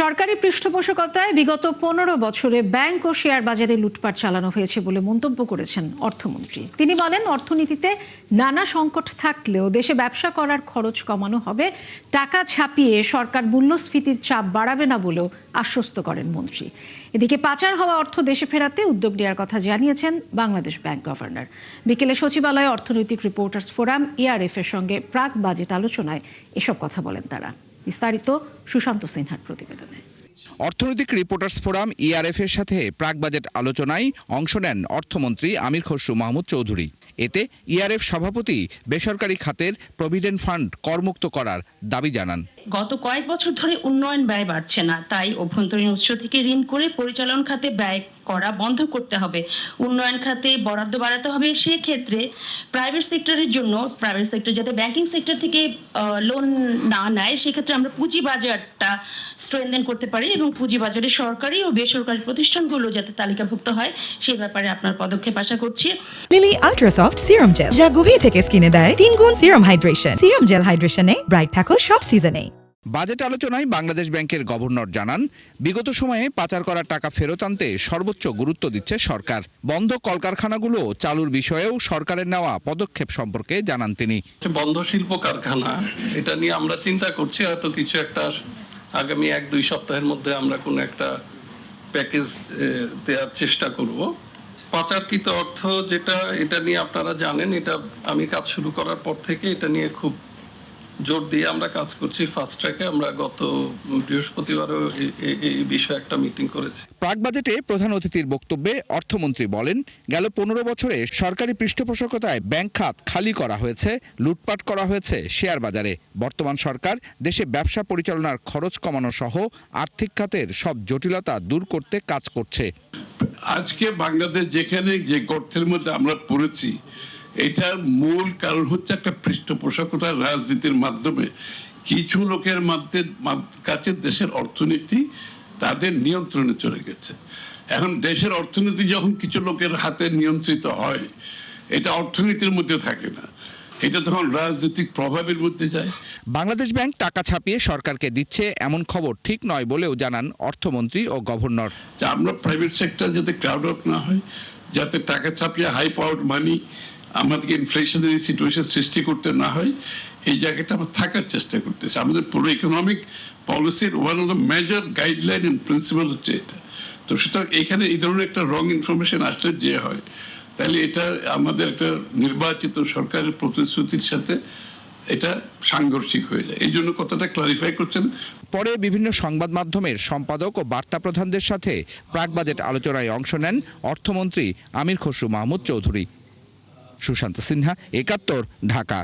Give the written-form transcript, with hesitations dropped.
সরকারি পৃষ্ঠপোষকতায় বিগত 15 বছরে ব্যাংক ও শেয়ার বাজারে লুটপাট চালানো হয়েছে বলে মন্তব্য করেছেন অর্থমন্ত্রী। তিনি বলেন, অর্থনীতিতে নানা সংকট থাকলেও দেশে ব্যবসা করার খরচ কমানো হবে, টাকা ছাপিয়ে সরকার মূল্যস্ফীতির চাপ বাড়াবে না বলেও আশ্বস্ত করেন মন্ত্রী। এদিকে পাচার হওয়া অর্থ দেশে ফেরাতে উদ্যোগ নেওয়ার কথা জানিয়েছেন বাংলাদেশ ব্যাংক গভর্নর। বিকেলে সচিবালয়ে অর্থনৈতিক রিপোর্টার্স ফোরাম ERF এর সঙ্গে প্রাক বাজেট আলোচনায় এসব কথা বলেন তারা। বিস্তারিত সুশান্ত সিনহার প্রতিবেদনে। অর্থনৈতিক রিপোর্টার্স ফোরাম ERF এর সাথে প্রাক বাজেট আলোচনায় অংশ নেন অর্থমন্ত্রী আমির খসরু মাহমুদ চৌধুরী। এতে ERF সভাপতি বেসরকারি খাতের প্রভিডেন্ট ফান্ড করমুক্ত করার দাবি জানান। গত কয়েক বছর ধরে উন্নয়ন ব্যয় বাড়ছে না, তাই অভ্যন্তরীণ উৎস থেকে ঋণ করে পরিচালন খাতে ব্যয় করা বন্ধ করতে হবে। উন্নয়ন খাতে বরাদ্দ বাড়াতে হবে। সেক্ষেত্রে প্রাইভেট সেক্টরের জন্য প্রাইভেট সেক্টর যাতে ব্যাংকিং সেক্টর থেকে লোন না নেয়, সেক্ষেত্রে আমরা পুঁজি বাজারটা স্ট্রেনথেন করতে পারি এবং পুঁজি বাজারে সরকারি ও বেসরকারি প্রতিষ্ঠানগুলো যাতে তালিকাভুক্ত হয় সেই ব্যাপারে আপনার পদক্ষেপ আশা করছি। লিলি আল্ট্রাসফট সিরাম জেল, যা গভীর থেকে স্কিনে দেয় 3 গুণ সিরাম হাইড্রেশন। সিরাম জেল হাইড্রেশনে ব্রাইট থাকো সব সিজনে। বাজেট আলোচনায় বাংলাদেশ ব্যাংকের গভর্নর জানান, বিগত সময়ে পাচার করা টাকা ফেরত আনতে সর্বোচ্চ গুরুত্ব দিচ্ছে সরকার। বন্ধ কলকারখানাগুলো চালুর বিষয়েও সরকারের নেওয়া পদক্ষেপ সম্পর্কে জানান তিনি। বন্ধ শিল্প কারখানা, এটা নিয়ে আমরা চিন্তা করছি, হয়তো কিছু একটা আগামী 1-2 সপ্তাহের মধ্যে আমরা কোনো একটা প্যাকেজ দেওয়ার চেষ্টা করব। পাচারকৃত অর্থ যেটা, এটা নিয়ে আপনারা জানেন, এটা আমি কাজ শুরু করার পর থেকে এটা নিয়ে খুব জোর দিয়ে আমরা কাজ করছি। ফাস্ট ট্র্যাকে আমরা গত বৃহস্পতিবারও এই বিষয়ে একটা মিটিং করেছি। প্রাক বাজেটে প্রধান অতিথির বক্তব্যে অর্থমন্ত্রী বলেন, গেল 15 বছরে সরকারি পৃষ্ঠপোষকতায় ব্যাংক খাত খালি করা হয়েছে, লুটপাট করা হয়েছে শেয়ার বাজারে। বর্তমান সরকার দেশে ব্যবসা পরিচালনার খরচ কমানো সহ আর্থিক খাতের সব জটিলতা দূর করতে কাজ করছে। আজকে বাংলাদেশ যেখানে যে গর্তের মধ্যে আমরা পড়েছি, এটার মূল কারণ হচ্ছে একটা পৃষ্ঠপোষকতার রাজনীতির মাধ্যমে কিছু লোকের কাছে দেশের অর্থনীতি তাদের নিয়ন্ত্রণে চলে গেছে। এখন দেশের অর্থনীতি যখন কিছু লোকের হাতে নিয়ন্ত্রিত হয়, এটা অর্থনীতির মধ্যে থাকে না, এটা তখন রাজনৈতিক প্রভাবের মধ্যে যায়। বাংলাদেশ ব্যাংক টাকা ছাপিয়ে সরকারকে দিচ্ছে এমন খবর ঠিক নয় বলেও জানান অর্থমন্ত্রী ও গভর্নর। আমরা প্রাইভেট সেক্টর যাতে ক্রাউড আউট না হয়, যাতে টাকা ছাপিয়ে হাই পাওয়ার মানি আমাদেরকে ইনফ্লেশনারি সিচুয়েশন সৃষ্টি করতে না হয়, এই জায়গাটা আমরা থাকার চেষ্টা করতেছি। আমাদের পুরো ইকোনমিক পলিসির one of the major guideline and principal হচ্ছে এটা। তো সুতরাং এখানে এই ধরনের একটা রং ইনফরমেশন আসলে যে হয়, তাহলে এটা আমাদের একটা নির্বাচিত সরকারের প্রতিশ্রুতির সাথে এটা সাংঘর্ষিক হয়ে যায়। এই জন্য কথাটা ক্লারিফাই করছেন। পরে বিভিন্ন সংবাদ মাধ্যমের সম্পাদক ও বার্তা প্রধানদের সাথে প্রাক বাজেট আলোচনায় অংশ নেন অর্থমন্ত্রী আমির খসরু মাহমুদ চৌধুরী। সুশান্ত সিনহা, 71, ঢাকা।